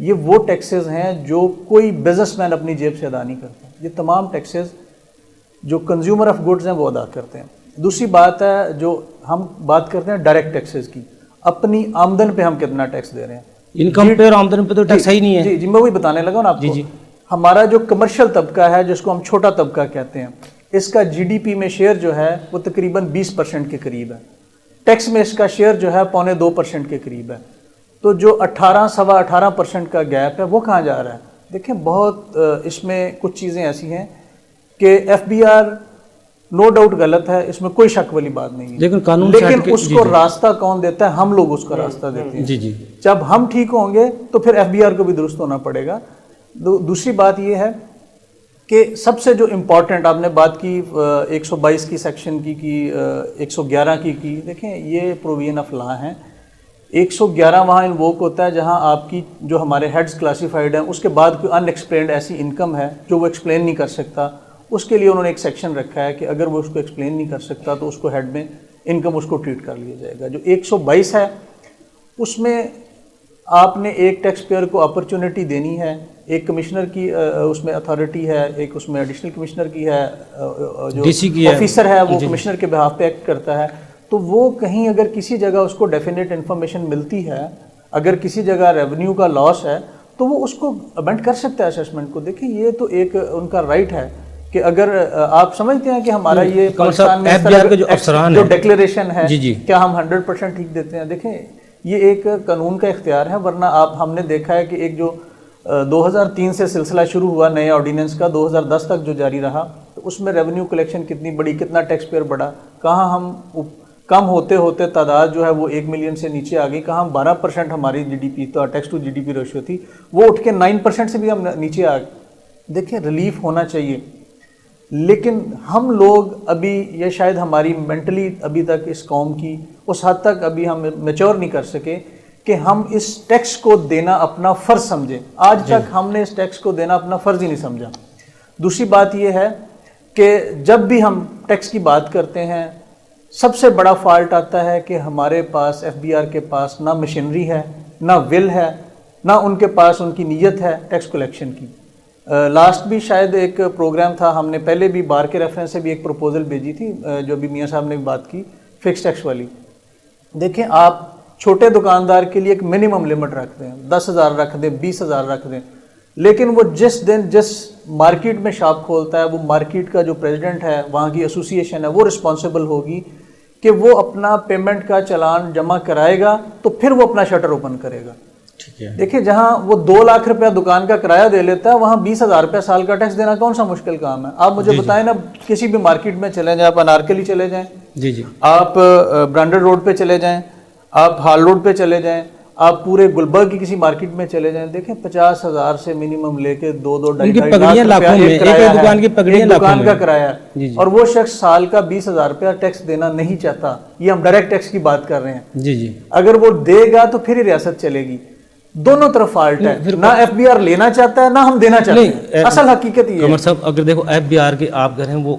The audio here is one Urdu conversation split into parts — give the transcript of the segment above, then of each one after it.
یہ وہ ٹیکسز ہیں جو کوئی بزنس مین اپنی جیب سے ادا نہیں کرتا. یہ تمام ٹیکسز جو کنزیومر آف گڈز ہیں وہ ادا کرتے ہیں. دوسری بات ہے جو ہم بات کرتے ہیں ڈائریکٹ ٹیکسز کی, اپنی آمدن پہ ہم کتنا ٹیکس دے رہے ہیں. انکم پہ اور آمدن پہ تو ٹیکس ہی نہیں ہے. جی میں وہی بتانے لگا نا آپ کو. ہمارا جو کمرشل طبقہ ہے جس کو ہم چھوٹا طبقہ کہتے ہیں, اس کا جی ڈی پی میں شیئر جو ہے وہ تقریباً 20% کے قریب ہے. ٹیکس میں اس کا شیئر جو ہے 1.25% کے قریب ہے. تو جو 18-18% کا گیپ ہے وہ کہاں جا رہا ہے؟ دیکھیں بہت اس میں کچھ چیزیں ایسی ہیں کہ F B R no doubt غلط ہے, اس میں کوئی شک والی بات نہیں ہے, لیکن اس کو راستہ کون دیتا ہے؟ ہم لوگ اس کا راستہ دیتے ہیں. جب ہم ٹھیک ہوں گے تو پھر ایف بی آر کو بھی درست ہونا پڑے گا. دوسری بات یہ ہے کہ سب سے جو امپورٹنٹ آپ نے بات کی 122 کی سیکشن کی 111 کی, دیکھیں یہ پروویژن آف لا ہیں. 111 وہاں انووک ہوتا ہے جہاں آپ کی جو ہمارے ہیڈز کلاسیفائڈ ہیں اس کے بعد کوئی ان ایکسپلینڈ ایسی انکم ہے جو وہ ایکسپلین نہیں کر سکتا, اس کے لیے انہوں نے ایک سیکشن رکھا ہے کہ اگر وہ اس کو ایکسپلین نہیں کر سکتا تو اس کو ہیڈ میں انکم اس کو ٹریٹ کر لیا جائے گا. جو 122 ہے اس میں آپ نے ایک ٹیکس پیئر کو اپرچونٹی دینی ہے, ایک کمشنر کی اس میں اتھارٹی ہے, ایک اس میں ایڈیشنل کمشنر کی ہے, جو آفیسر ہے وہ کمشنر کے بہاف پہ ایکٹ کرتا ہے. تو وہ کہیں اگر کسی جگہ اس کو ڈیفینیٹ انفارمیشن ملتی ہے, اگر کسی جگہ ریونیو کا لاس ہے تو وہ اس کو امینڈ کر سکتا ہے اسیسمنٹ کو. دیکھیں یہ تو ایک ان کا رائٹ ہے کہ اگر آپ سمجھتے ہیں کہ ہمارا یہ پاکستان میں جو ڈیکلیریشن ہے کیا ہم 100% ٹھیک دیتے ہیں. دیکھیں یہ ایک قانون کا اختیار ہے, ورنہ ہم نے دیکھا ہے کہ ایک جو 2003 سے سلسلہ شروع ہوا نئے آرڈیننس کا 2010 تک جو جاری رہا, تو اس میں ریونیو کلیکشن کتنی بڑی, کتنا ٹیکس پیئر بڑھا, کہاں ہم کم ہوتے ہوتے تعداد جو ہے وہ 1 ملین سے نیچے آ گئی, کہاں 12% ہماری G D P tax to G D P ratio تھی, وہ اٹھ کے 9% سے بھی ہم نیچے آ گئے. دیکھیں ریلیف ہونا چاہیے, لیکن ہم لوگ ابھی یہ شاید ہماری مینٹلی ابھی تک اس قوم کی اس حد تک ابھی ہم میچور نہیں کر سکے کہ ہم اس ٹیکس کو دینا اپنا فرض سمجھیں. آج تک ہم نے اس ٹیکس کو دینا اپنا فرض ہی نہیں سمجھا. دوسری بات یہ ہے کہ جب بھی ہم ٹیکس کی بات کرتے ہیں سب سے بڑا فالٹ آتا ہے کہ ہمارے پاس ایف بی آر کے پاس نہ مشینری ہے, نہ ول ہے, نہ ان کے پاس ان کی نیت ہے ٹیکس کلیکشن کی. لاسٹ بھی شاید ایک پروگرام تھا, ہم نے پہلے بھی بار کے ریفرنس سے بھی ایک پروپوزل بھیجی تھی جو ابھی میاں صاحب نے بھی بات کی فکس ٹیکس والی. دیکھیں آپ چھوٹے دکاندار کے لیے ایک منیمم لمٹ رکھ دیں, 10,000 رکھ دیں, 20,000 رکھ دیں, لیکن وہ جس دن جس مارکیٹ میں شاپ کھولتا ہے وہ مارکیٹ کا جو پریزیڈنٹ ہے, وہاں کی ایسوسیشن ہے, وہ رسپانسیبل ہوگی کہ وہ اپنا پیمنٹ کا چلان جمع کرائے گا تو پھر وہ اپنا شٹر اوپن کرے گا. دیکھیں جہاں وہ 2 لاکھ روپیہ دکان کا کرایہ دے لیتا ہے وہاں 20,000 روپیہ سال کا ٹیکس دینا کون سا مشکل کام ہے؟ آپ مجھے بتائیں نا, کسی بھی مارکیٹ میں چلے جائیں, آپ انارکلی چلے جائیں, آپ برانڈڈ روڈ پہ چلے جائیں, آپ ہال روڈ پہ چلے جائیں, آپ پورے گلبرگ کی کسی مارکیٹ میں چلے جائیں, دیکھیں 50,000 سے منیمم لے کے 2-2.5 لاکھ روپیہ دکان کا کرایہ ہے, اور وہ شخص سال کا 20,000 روپیہ ٹیکس دینا نہیں چاہتا. یہ ہم ڈائریکٹ ٹیکس کی بات کر رہے ہیں. اگر وہ دے گا تو پھر ہی ریاست چلے گی. دونوں طرف فالٹ ہے, نہ ایف بی آر لینا چاہتا ہے نہ ہم دینا چاہتے ہیں. اصل حقیقت یہ ہے قمر صاحب, اگر دیکھو ایف بی آر کے آپ کہہ رہے ہیں وہ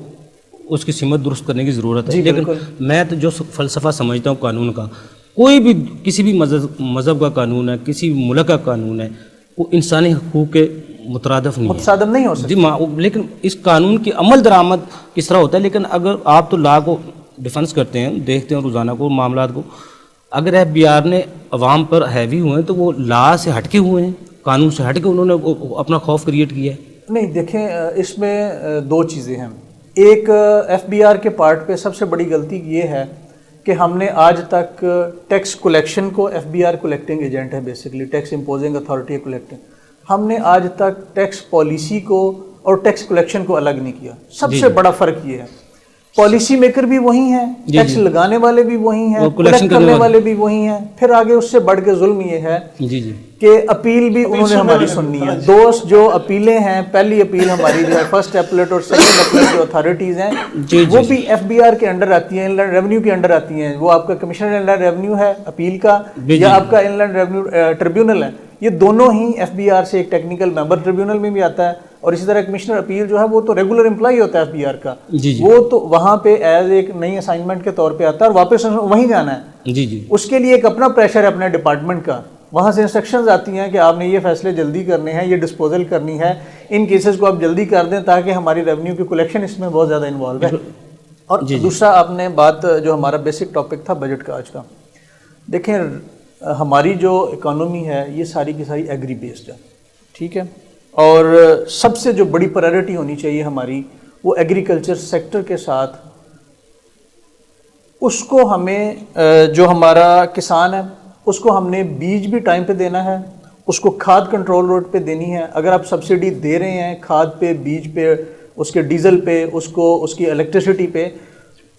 اس کی سمت درست کرنے کی ضرورت ہے, لیکن میں تو جو فلسفہ سمجھتا ہوں قانون کا, کوئی بھی کسی بھی مذہب کا قانون ہے, کسی بھی ملک کا قانون ہے, وہ انسانی حقوق کے مترادف نہیں ہو سکتا. لیکن اس قانون کی عمل درآمد کس طرح ہوتا ہے. لیکن اگر آپ تو لا کو ڈیفنس کرتے ہیں, دیکھتے ہیں روزانہ کو معاملات کو, اگر ایف بی آر نے عوام پر ہیوی ہوئے ہیں تو وہ لا سے ہٹ کے ہوئے ہیں, قانون سے ہٹ کے انہوں نے اپنا خوف کریٹ کیا ہے. نہیں دیکھیں اس میں 2 چیزیں ہیں. ایک ایف بی آر کے پارٹ پہ سب سے بڑی غلطی یہ ہے کہ ہم نے آج تک ٹیکس کلیکشن کو, F B R collecting agent ہے basically, tax imposing authority collecting, ہم نے آج تک ٹیکس پالیسی کو اور ٹیکس کلیکشن کو الگ نہیں کیا. سب سے بڑا فرق یہ ہے, پالیسی میکر بھی وہی ہیں, ٹیکس لگانے والے بھی وہی ہیں, کلیکٹ کرنے والے بھی وہی ہیں. پھر آگے اس سے بڑھ کے ظلم یہ ہے کہ اپیل بھی انہوں نے ہماری سننی ہے. دوست جو اپیلیں ہیں, پہلی اپیل ہماری جو ہے فرسٹ اپیلیٹ اور سیکنڈ اپیلیٹ جو اتھارٹیز ہیں وہ بھی ایف بی آر کے انڈر آتی ہیں, ان لینڈ ریونیو کے انڈر آتی ہیں. وہ آپ کا کمشنر ان لینڈ ریونیو ہے اپیل کا, یا آپ کا ان لینڈ ریونیو ٹریبیونل ہے, یہ دونوں ہی ایف بی آر سے ایک ٹیکنیکل ممبر ٹریبیونل میں بھی آتا ہے. اور اسی طرح کمشنر اپیل جو ہے وہ تو ریگولر امپلائی ہوتا ہے ایف بی آر کا, وہ تو وہاں پہ ایز ایک نئی اسائنمنٹ کے طور پہ آتا ہے اور واپس وہیں جانا ہے. اس کے لیے ایک اپنا پریشر ہے اپنے ڈپارٹمنٹ کا وہاں سے انسٹرکشنز آتی ہیں کہ آپ نے یہ فیصلے جلدی کرنے ہیں, یہ ڈسپوزل کرنی ہے, ان کیسز کو آپ جلدی کر دیں تاکہ ہماری ریونیو کی کلیکشن اس میں بہت زیادہ انوالو ہے. اور دوسرا آپ نے بات جو ہمارا بیسک ٹاپک تھا بجٹ کا آج کا, دیکھیں ہماری جو اکانومی ہے یہ ساری کی ساری ایگری بیسڈ ہے, ٹھیک ہے, اور سب سے جو بڑی پرائرٹی ہونی چاہیے ہماری وہ ایگریکلچر سیکٹر کے ساتھ, اس کو ہمیں جو ہمارا کسان ہے اس کو ہم نے بیج بھی ٹائم پہ دینا ہے, اس کو کھاد کنٹرول ریٹ پہ دینی ہے. اگر آپ سبسڈی دے رہے ہیں کھاد پہ, بیج پہ, اس کے ڈیزل پہ, اس کی الیکٹریسٹی پہ,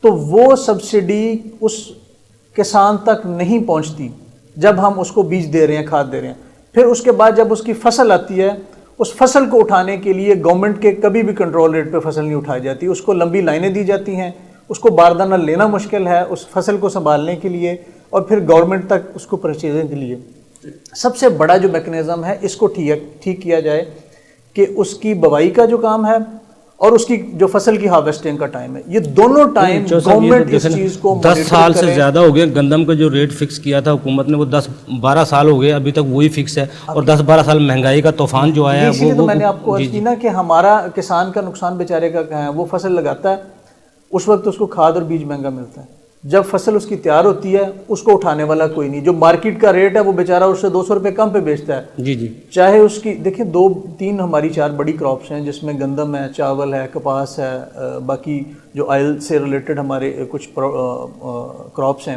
تو وہ سبسڈی اس کسان تک نہیں پہنچتی جب ہم اس کو بیج دے رہے ہیں, کھاد دے رہے ہیں. پھر اس کے بعد جب اس کی فصل آتی ہے, اس فصل کو اٹھانے کے لیے گورنمنٹ کے کبھی بھی کنٹرول ریٹ پہ فصل نہیں اٹھائی جاتی, اس کو لمبی لائنیں دی جاتی ہیں, اس کو باردانہ لینا مشکل ہے اس فصل کو سنبھالنے کے لیے, اور پھر گورنمنٹ تک اس کو پرچیزنگ کے لیے. سب سے بڑا جو میکنزم ہے اس کو ٹھیک کیا جائے کہ اس کی بوائی کا جو کام ہے اور اس کی جو فصل کی ہارویسٹنگ کا ٹائم ہے, یہ دونوں ٹائم گورنمنٹ اس چیز کو 10 سال سے زیادہ ہو گئے. گندم کا جو ریٹ فکس کیا تھا حکومت نے وہ 10-12 سال ہو گئے, ابھی تک وہی فکس ہے, اور 10-12 سال مہنگائی کا طوفان جو آیا ہے اسی لیے تو میں نے آپ کو عرض کی نا کہ ہمارا کسان کا نقصان بیچارے کا کہاں ہے, وہ فصل لگاتا ہے اس وقت اس کو کھاد اور بیج مہنگا ملتا ہے, جب فصل اس کی تیار ہوتی ہے اس کو اٹھانے والا کوئی نہیں, جو مارکیٹ کا ریٹ ہے وہ بیچارہ اس سے 200 روپے کم پہ بیچتا ہے. جی چاہے اس کی دیکھیں 2-3 ہماری 4 بڑی کراپس ہیں جس میں گندم ہے, چاول ہے, کپاس ہے, باقی جو آئل سے ریلیٹڈ ہمارے کچھ کراپس ہیں,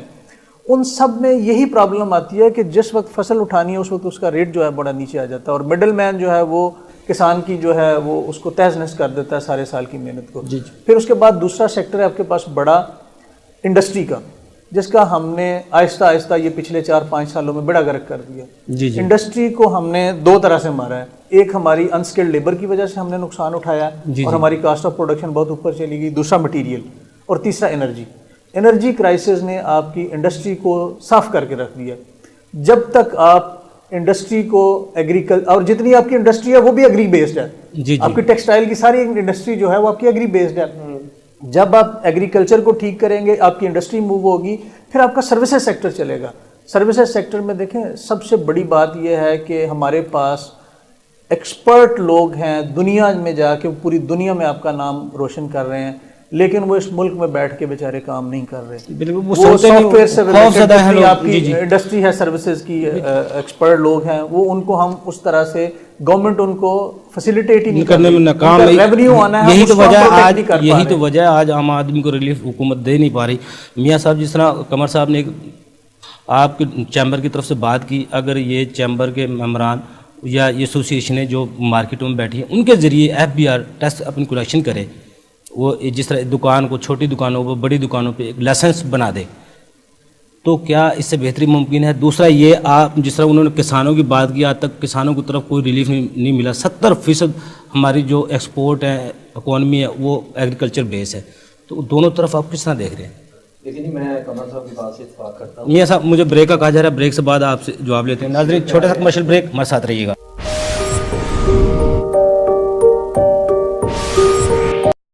ان سب میں یہی پرابلم آتی ہے کہ جس وقت فصل اٹھانی ہے اس وقت اس کا ریٹ جو ہے بڑا نیچے آ جاتا ہے, اور مڈل مین جو ہے وہ کسان کی جو ہے وہ اس کو تہز نہز کر دیتا ہے سارے سال کی محنت کو. پھر اس کے بعد دوسرا سیکٹر ہے آپ کے پاس بڑا انڈسٹری کا, جس کا ہم نے آہستہ آہستہ یہ پچھلے 4-5 سالوں میں بڑا غرق کر دیا. انڈسٹری کو ہم نے 2 طرح سے مارا ہے, ایک ہماری انسکلڈ لیبر کی وجہ سے ہم نے نقصان اٹھایا اور ہماری کاسٹ آف پروڈکشن بہت اوپر چلی گئی, دوسرا مٹیریل, اور تیسرا انرجی کرائسس نے آپ کی انڈسٹری کو صاف کر کے رکھ دیا. جب تک آپ انڈسٹری کو اور جتنی آپ کی انڈسٹری ہے وہ بھی ایگری بیسڈ ہے, آپ کی ٹیکسٹائل کی ساری انڈسٹری جو ہے وہ آپ کی ایگری بیسڈ ہے. جب آپ ایگریکلچر کو ٹھیک کریں گے آپ کی انڈسٹری موو ہوگی, پھر آپ کا سروسز سیکٹر چلے گا. سروسز سیکٹر میں دیکھیں سب سے بڑی بات یہ ہے کہ ہمارے پاس ایکسپرٹ لوگ ہیں دنیا میں جا کے, پوری دنیا میں آپ کا نام روشن کر رہے ہیں, لیکن وہ اس ملک میں بیٹھ کے بیچارے کام نہیں کر رہے. وہ سافٹ ویئر سے ریلیٹڈ آپ کی انڈسٹری ہے, سروسز کی ایکسپرٹ لوگ ہیں, وہ ان کو ہم اس طرح سے گورنمنٹ ان کو فیسیلیٹیٹ ہی نہیں کرنے میں ناکام ہے. ریونیو آنا ہے, یہی تو وجہ آج عام آدمی کو ریلیف حکومت دے نہیں پا رہی. میاں صاحب جس طرح قمر صاحب نے آپ کے چیمبر کی طرف سے بات کی, اگر یہ چیمبر کے ممبران یا یہ ایسوسیشنیں جو مارکیٹوں میں بیٹھی ہیں ان کے ذریعے FBR ٹیسٹ اپنی کلیکشن کرے, وہ جس طرح دکان کو چھوٹی دکانوں پہ بڑی دکانوں پہ ایک لائسنس بنا دے, تو کیا اس سے بہتری ممکن ہے؟ دوسرا یہ آپ جس طرح انہوں نے کسانوں کی بات کی, آج تک کسانوں کی طرف کوئی ریلیف نہیں ملا. 70% ہماری جو ایکسپورٹ ہے اکانومی ہے وہ ایگریکلچر بیس ہے, تو دونوں طرف آپ کس طرح دیکھ رہے ہیں؟ لیکن میں قمر صاحب کی بات سے اتفاق کرتا ہوں. میاں صاحب مجھے بریک کا کہا جا رہا ہے, بریک سے بعد آپ سے جواب لیتے ہیں. ناظرین چھوٹا سا کمرشل بریک, ہمارے ساتھ رہیے گا.